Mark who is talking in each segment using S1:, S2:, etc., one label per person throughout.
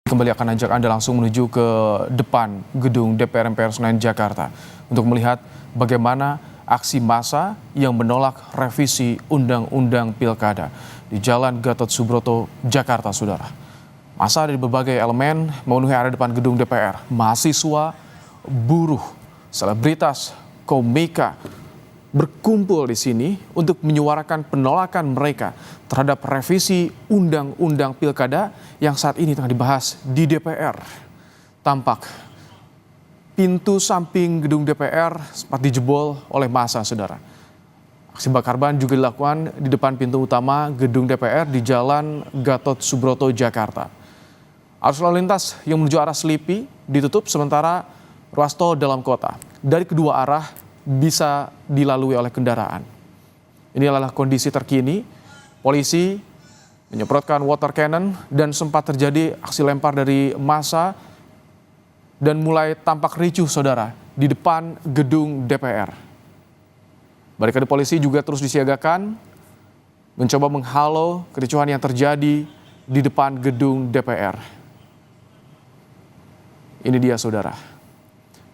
S1: Kembali akan ajak Anda langsung menuju ke depan gedung DPR MPR Senayan Jakarta untuk melihat bagaimana aksi massa yang menolak revisi Undang-Undang Pilkada di Jalan Gatot Subroto, Jakarta, Saudara. Massa dari berbagai elemen memenuhi area depan gedung DPR, mahasiswa, buruh, selebritas, komika berkumpul di sini untuk menyuarakan penolakan mereka terhadap revisi Undang-Undang Pilkada yang saat ini tengah dibahas di DPR. Tampak pintu samping gedung DPR sempat dijebol oleh massa, Saudara. Aksi bakar ban juga dilakukan di depan pintu utama gedung DPR di Jalan Gatot Subroto, Jakarta. Arus lalu lintas yang menuju arah Selipi ditutup sementara ruas tol dalam kota dari kedua arah bisa dilalui oleh kendaraan. Ini adalah kondisi terkini. Polisi menyemprotkan water cannon dan sempat terjadi aksi lempar dari massa dan mulai tampak ricuh, Saudara, di depan gedung DPR. Barikade polisi juga terus disiagakan mencoba menghalau kericuhan yang terjadi di depan gedung DPR. Ini dia, Saudara.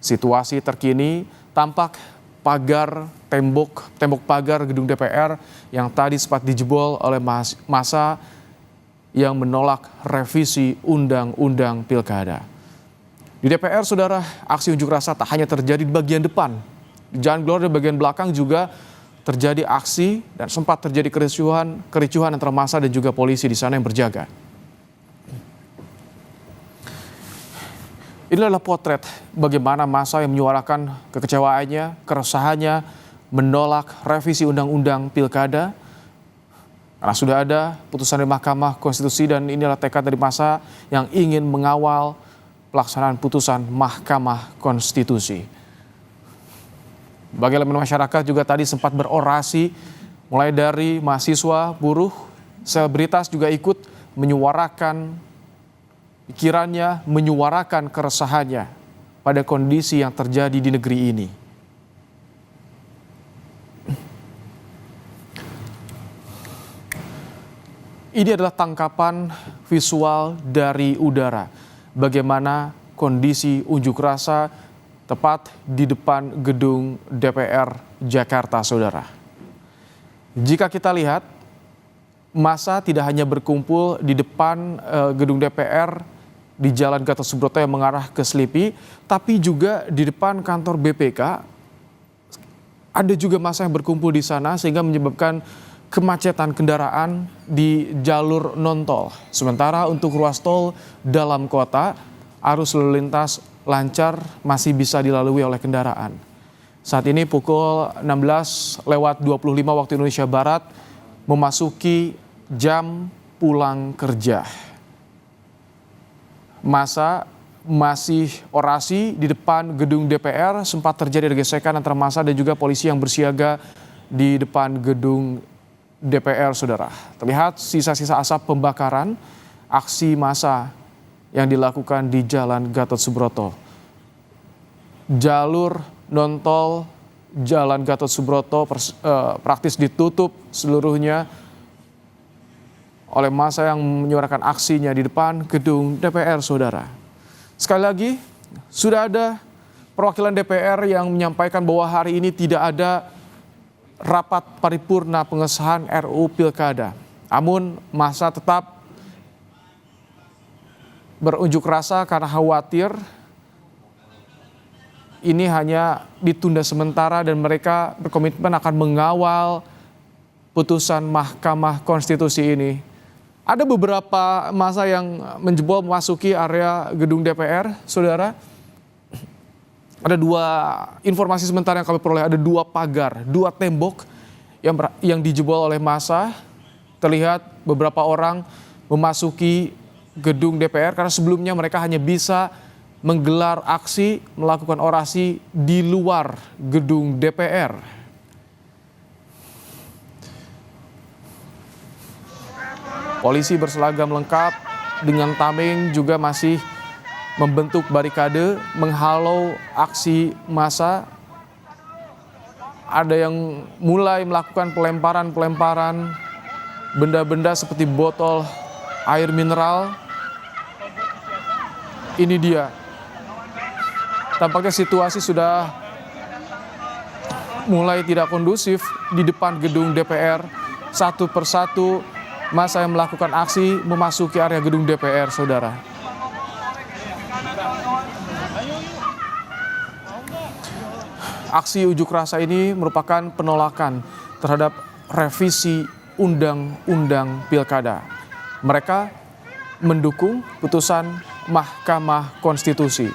S1: Situasi terkini tampak tembok pagar gedung DPR yang tadi sempat dijebol oleh massa yang menolak revisi Undang-Undang Pilkada. Di DPR, Saudara, aksi unjuk rasa tak hanya terjadi di bagian depan. Di Jalan Glor di bagian belakang juga terjadi aksi dan sempat terjadi kericuhan antara massa dan juga polisi di sana yang berjaga. Ini adalah potret bagaimana massa yang menyuarakan kekecewaannya, keresahannya, menolak revisi Undang-Undang Pilkada. Karena sudah ada putusan dari Mahkamah Konstitusi dan inilah tekad dari massa yang ingin mengawal pelaksanaan putusan Mahkamah Konstitusi. Bagi elemen masyarakat juga tadi sempat berorasi, mulai dari mahasiswa, buruh, selebritas juga ikut menyuarakan pikirannya, menyuarakan keresahannya pada kondisi yang terjadi di negeri ini. Ini adalah tangkapan visual dari udara, bagaimana kondisi unjuk rasa tepat di depan gedung DPR Jakarta, Saudara. Jika kita lihat, massa tidak hanya berkumpul di depan gedung DPR di Jalan Gatot Subroto yang mengarah ke Selipi, tapi juga di depan kantor BPK. Ada juga massa yang berkumpul di sana sehingga menyebabkan kemacetan kendaraan di jalur non-tol. Sementara untuk ruas tol dalam kota, arus lalu lintas lancar masih bisa dilalui oleh kendaraan. Saat ini pukul 16:25 waktu Indonesia Barat, memasuki jam pulang kerja. Massa masih orasi di depan gedung DPR, sempat terjadi gesekan antara massa dan juga polisi yang bersiaga di depan gedung DPR, Saudara. Terlihat sisa-sisa asap pembakaran aksi massa yang dilakukan di Jalan Gatot Subroto. Jalur non-tol Jalan Gatot Subroto praktis ditutup seluruhnya oleh massa yang menyuarakan aksinya di depan gedung DPR, Saudara. Sekali lagi, sudah ada perwakilan DPR yang menyampaikan bahwa hari ini tidak ada rapat paripurna pengesahan RUU Pilkada. Namun massa tetap berunjuk rasa karena khawatir ini hanya ditunda sementara dan mereka berkomitmen akan mengawal putusan Mahkamah Konstitusi ini. Ada beberapa massa yang menjebol memasuki area gedung DPR, Saudara. Ada dua informasi sementara yang kami peroleh, ada dua pagar, dua tembok yang dijebol oleh massa. Terlihat beberapa orang memasuki gedung DPR karena sebelumnya mereka hanya bisa menggelar aksi, melakukan orasi di luar gedung DPR. Polisi berseragam lengkap dengan tameng juga masih membentuk barikade menghalau aksi massa. Ada yang mulai melakukan pelemparan benda-benda seperti botol air mineral ini dia. Tampaknya situasi sudah mulai tidak kondusif di depan gedung DPR. Satu persatu massa yang melakukan aksi memasuki area gedung DPR, saudara. Aksi unjuk rasa ini merupakan penolakan terhadap revisi Undang-Undang Pilkada. Mereka mendukung putusan Mahkamah Konstitusi.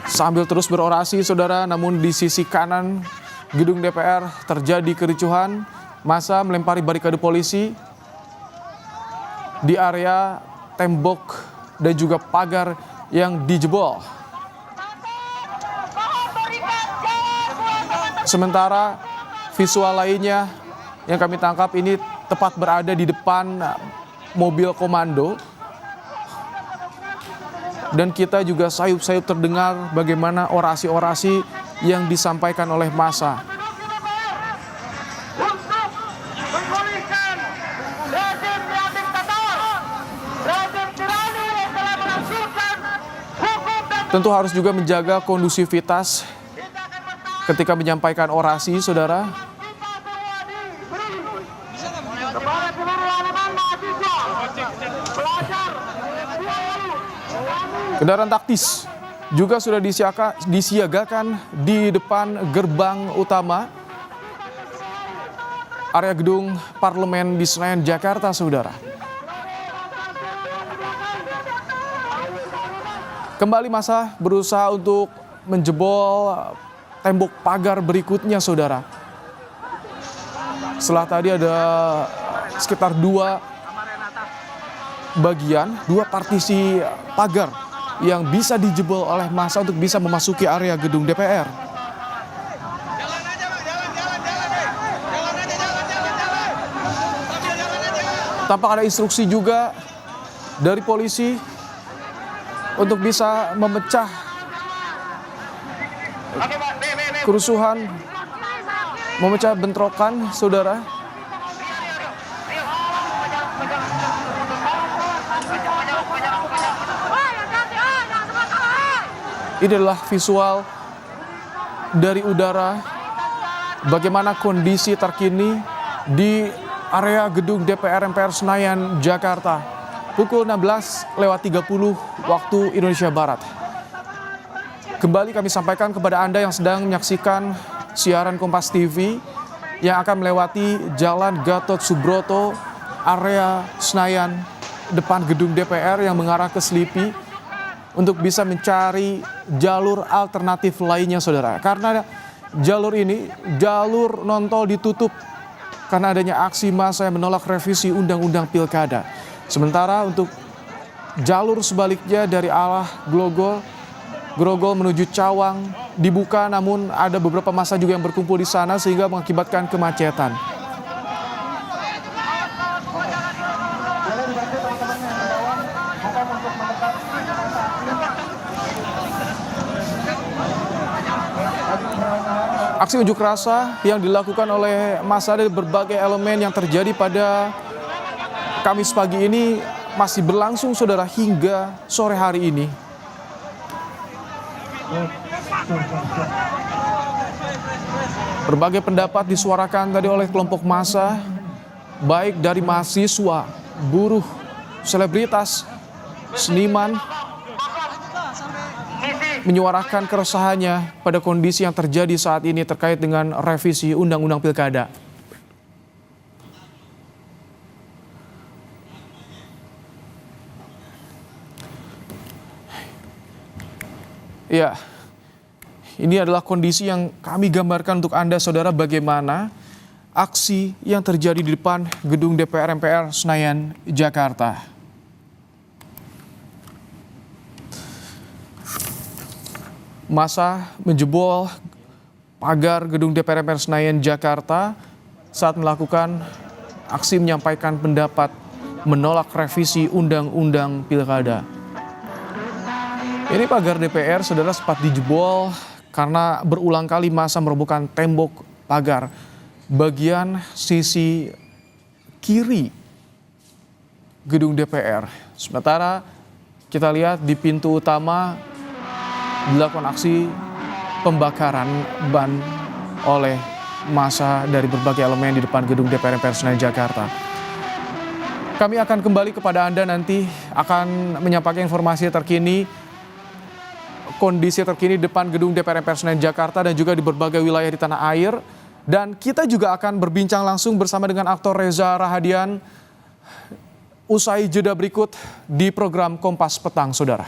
S1: Sambil terus berorasi, saudara, namun di sisi kanan gedung DPR terjadi kericuhan. Massa melempari barikade polisi di area tembok dan juga pagar yang dijebol. Sementara visual lainnya yang kami tangkap ini tepat berada di depan mobil komando. Dan kita juga sayup-sayup terdengar bagaimana orasi-orasi yang disampaikan oleh massa. Tentu harus juga menjaga kondusivitas ketika menyampaikan orasi, saudara. Kendaraan taktis juga sudah disiagakan di depan gerbang utama area gedung Parlemen di Senayan, Jakarta, saudara. Kembali massa berusaha untuk menjebol tembok pagar berikutnya, saudara. Setelah tadi ada sekitar dua partisi pagar yang bisa dijebol oleh massa untuk bisa memasuki area gedung DPR. Tampak ada instruksi juga dari polisi untuk bisa memecah kerusuhan, memecah bentrokan, saudara. Ini adalah visual dari udara bagaimana kondisi terkini di area gedung DPR MPR Senayan, Jakarta. Pukul 16:30 waktu Indonesia Barat. Kembali kami sampaikan kepada Anda yang sedang menyaksikan siaran Kompas TV yang akan melewati Jalan Gatot Subroto, area Senayan, depan gedung DPR yang mengarah ke Selipi, untuk bisa mencari jalur alternatif lainnya, saudara. Karena jalur ini, jalur non-tol ditutup karena adanya aksi massa yang menolak revisi Undang-Undang Pilkada. Sementara untuk jalur sebaliknya dari arah Grogol menuju Cawang dibuka, namun ada beberapa massa juga yang berkumpul di sana sehingga mengakibatkan kemacetan. Aksi unjuk rasa yang dilakukan oleh massa dari berbagai elemen yang terjadi pada Kamis pagi ini masih berlangsung, saudara, hingga sore hari ini. Berbagai pendapat disuarakan tadi oleh kelompok massa, baik dari mahasiswa, buruh, selebritas, seniman, menyuarakan keresahannya pada kondisi yang terjadi saat ini terkait dengan revisi Undang-Undang Pilkada. Ya, ini adalah kondisi yang kami gambarkan untuk Anda, saudara, bagaimana aksi yang terjadi di depan gedung DPR MPR Senayan, Jakarta. Massa menjebol pagar gedung DPR MPR Senayan, Jakarta saat melakukan aksi menyampaikan pendapat menolak revisi Undang-Undang Pilkada. Ini pagar DPR, saudara, sempat dijebol karena berulang kali massa merobohkan tembok pagar bagian sisi kiri gedung DPR. Sementara kita lihat di pintu utama dilakukan aksi pembakaran ban oleh massa dari berbagai elemen di depan gedung DPR MPR Senayan Jakarta. Kami akan kembali kepada Anda nanti, akan menyampaikan informasi terkini, kondisi terkini di depan gedung DPR MPR Senayan Jakarta dan juga di berbagai wilayah di tanah air. Dan kita juga akan berbincang langsung bersama dengan aktor Reza Rahadian usai jeda berikut di program Kompas Petang, saudara.